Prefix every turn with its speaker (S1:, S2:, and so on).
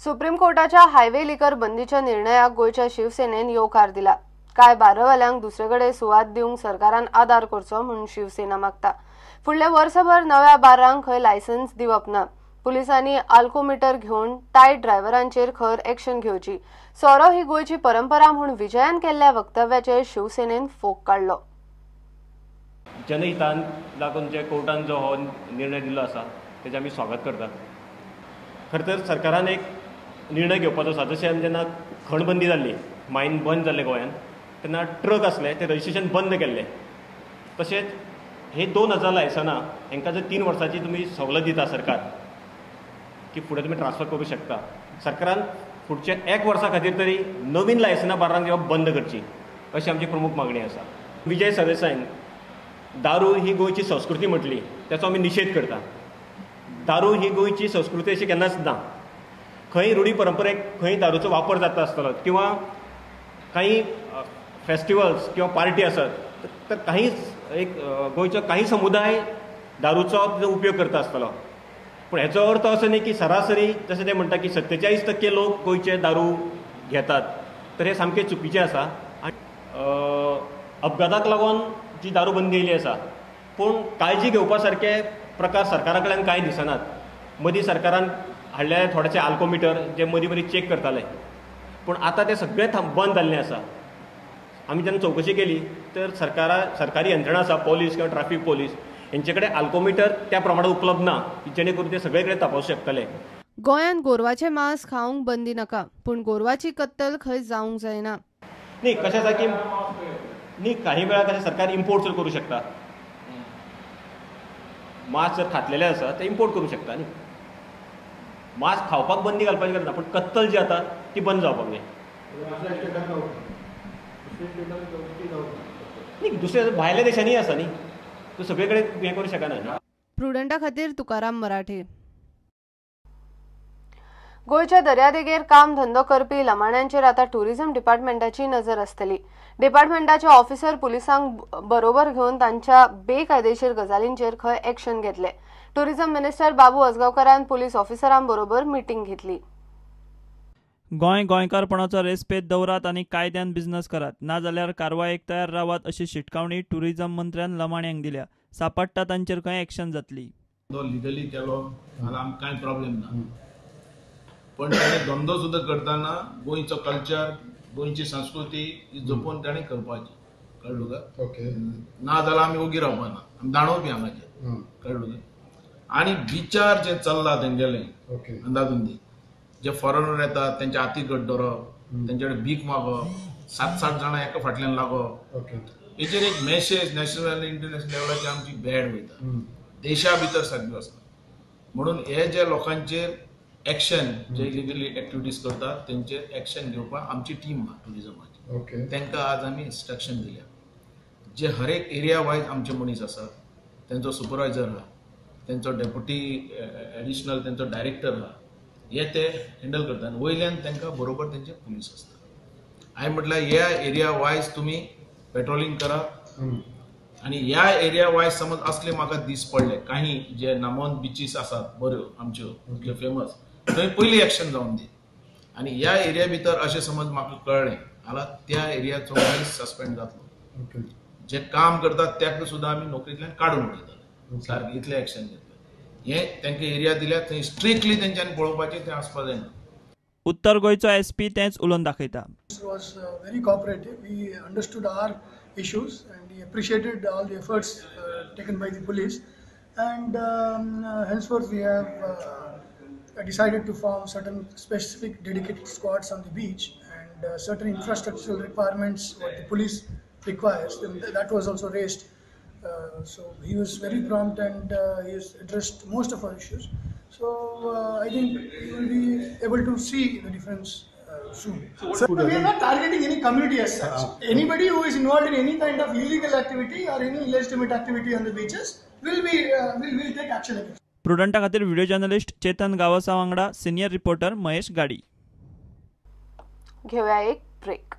S1: Supreme कोर्टाच्या highway लिकर बंदीच्या निर्णयाक गोयच्या शिवसेनेन येवकार दिला। काय बारवाल्यांक दुसरेकडे सुवात दिवंक सरकारान आदार करचो म्हणून शिवसेना मागता। फुडले वर्सभर नव्या बारांक खंय लायसन्स दिवप ना। पुलिसांनी अल्कोमीटर घेवन टायट ड्रायव्हरांचेर खर एक्शन घेवची। सोरो ही गोयची परंपरा म्हणून विजयान केल्ल्या वक्तव्याचेर शिवसेनेन फोग काढलो।
S2: जनहितान लागून जे कोर्टान जो हो निर्णय दिल्लो आसा तेजे आमी स्वागत करतात। खर तर सरकारान एक निर्णय घेवपाचो आसा। जशें जेन्ना खणबंदी जाल्ली, मायन बंद जाल्ले गोंयांत, तेन्ना ट्रक आसले ते रजिस्ट्रेशन बंद केल्ले। तशेंच हे 2000 लायसनां हांकां जर 3 वर्सांची तुमी सवलत दिता सरकार की फुडें तुमी ट्रान्सफर करूं शकता, सरकारान फुडच्या 1 वर्सा खातीर तरी नवीन लायसनां बारांक घेवप बंद करची, अशी आमची प्रमुख मागणी आसा। विजय सरदेसायन दारू ही गोंयची संस्कृती म्हटली, त्याचो आमी निशेध करता। दारू ही गोंयची संस्कृती अशी केन्नाच ना। खंय रूढी परंपरेक खंय दारूचो वापर जाता आसतलो किंवा काही फेस्टिवल्स किंवा पार्टी आसत तर काही एक गोंयचो काही समुदाय दारूचो उपयोग करता आसतलो, पूण हेचो अर्थ असो न्ही की सरासरी जशें ते म्हणटा की 47% लोक गोंयचे दारू घेतात, तर हे सामकें चुकीचें आसा। अपघाताक लागून जी दारूबंदी येयली आसा, पूण काळजी घेवपा सारके प्रकार सरकारा कडल्यान कांय दिसनात। मदीं सरकारान हाडले थोडेशे अल्कोमीटर जे मदीं मदीं चेक करताले, पूण आतां ते सगळे बंद जाल्ले आसा। आमी जेन्ना चवकशी केली तर सरकारी यंत्रणा आसा, पोलीस किंवा ट्रॅफिक पोलीस, हेंचे कडेन अल्कोमीटर त्या प्रमाणात उपलब्ध ना जेणे करून ते सगळे कडेन तपासू शकतले।
S1: गोंयांत गोरवाचे मांस खावंक बंदी नाका, पूण गोरवाची कत्तल खंय जावंक जायना।
S2: न्ही कशें आसा की न्ही काही वेळा कशें सरकार इम्पोर्ट करूं शकता। मांस जर खातलेले आसा ते इम्पोर्ट करूं शकता न्ही। मांस खावपाक बंदी घालपाची गरज ना, पूण कत्तल जी जाता ती बंद जावपाक जाय। न्ही दुसऱ्या भायल्या देशांनी आसा न्ही, तूं सगळे कडेन हें करूं शकना न्ही।
S1: प्रुडंटा खातीर तुकाराम मराठे। गोयच्या दर्यादेगेर काम धंदो करपी लमाण्यांचेर आता टुरिझम डिपार्टमेंटाची नजर आसतली। डिपार्टमेंटाचे ऑफिसर पुलिसांक बरोबर घेवन तांच्या बेकायदेशीर गजालींचेर खंय एक्शन घेतले। टुरिझम मिनिस्टर बाबू आजगावकरान पुलीस ऑफिसरांबरोबर मीटिंग घेतली।
S3: गोंयकारपणाचो रेस्पेत दवरात आनी कायद्यान बिझनेस करात, ना जाल्यार कारवायेक तयार रावात अशी शिटकावणी टुरिझम मंत्र्यान लमाण्यांक दिल्या। सापडटा तांचेर खंय एक्शन जातली।
S4: लिगली केलो जाल्यार आमकां कांय प्रॉब्लेम ना, पण ताणें धंदो सुद्दां करतना गोंयचो कल्चर, गोंयची संस्कृती ही जपून ताणें करपाची, कळ्ळें तुका? ओके। ना जाल्यार आमी ओगी रावपाना, आमी दाणोवपी हांगाचे, कळ्ळें तुका? आनी बिचार जे चल्ला तेंगेले अंदाधुंदी, जे फॉरेनर येतात तेंचे हाती घट धरप, तेंचे कडेन भीक मागप, 7-7 जाणां एका फाटल्यान लागप, हेचेर एक मॅसेज नॅशनल आनी इंटरनॅशनल लेवलाचेर आमची बॅड वयता, देशा भितर सारकी वचना। म्हणून हे जे लोकांचेर एक्शन, जे इलिगली एक्टिविटीज करतात तेंचेर एक्शन घेवपाक आमची टीम आहा टुरिझमाची, तांकां आज आमी इन्स्ट्रक्शन दिल्या। जे हर एक एरिया वायज आमचे मनीस आसात, तेंचो सुपरवायझर आहा, तेंचो डेप्युटी एडिशनल तेंचो डायरेक्टर आहा, हे ते हँडल करतात। वयल्यान तांकां बरोबर तेंचे पुलीस आसता। हांवें म्हटल्यार ह्या एरिया वायज तुमी पेट्रोलिंग करात, आनी ह्या एरिया वायज समज असले म्हाका दीस पडले काही जे नामोंद बिचीस आसात बऱ्यो आमच्यो फेमस, थंय पयली एक्शन जावन दी। आनी ह्या एरिया भितर अशें समज म्हाका कळ्ळें जाल्यार त्या एरियाचो मनीस सस्पेंड जातलो। जे काम करतात त्याक सुद्दां आमी नोकरेंतल्यान काडून उडयतात, सारकें इतलें एक्शन घेतलें। हे तांकां एरिया दिल्या थंय स्ट्रिक्टली तेंच्यांनी पळोवपाचें, तें आसपा जायना।
S3: उत्तर गोंयचो एसपी तेंच उलोवन दाखयता।
S5: was very cooperative. We understood our issues and we appreciated all the efforts taken by the police, and henceforth we have decided to form certain specific dedicated squads on the beach, and certain infrastructural requirements what the police requires, and that was also raised. So he was very prompt and he has addressed most of our issues. So I think you will be able to see the difference soon. So we are not targeting any community as such. Anybody who is involved in any kind of illegal activity or any illegitimate activity on the beaches will take action against.
S3: प्रुडंटा खातीर video journalist Chetan गावसा वांगडा senior reporter Mahesh गाडी।
S1: घेऊया एक break.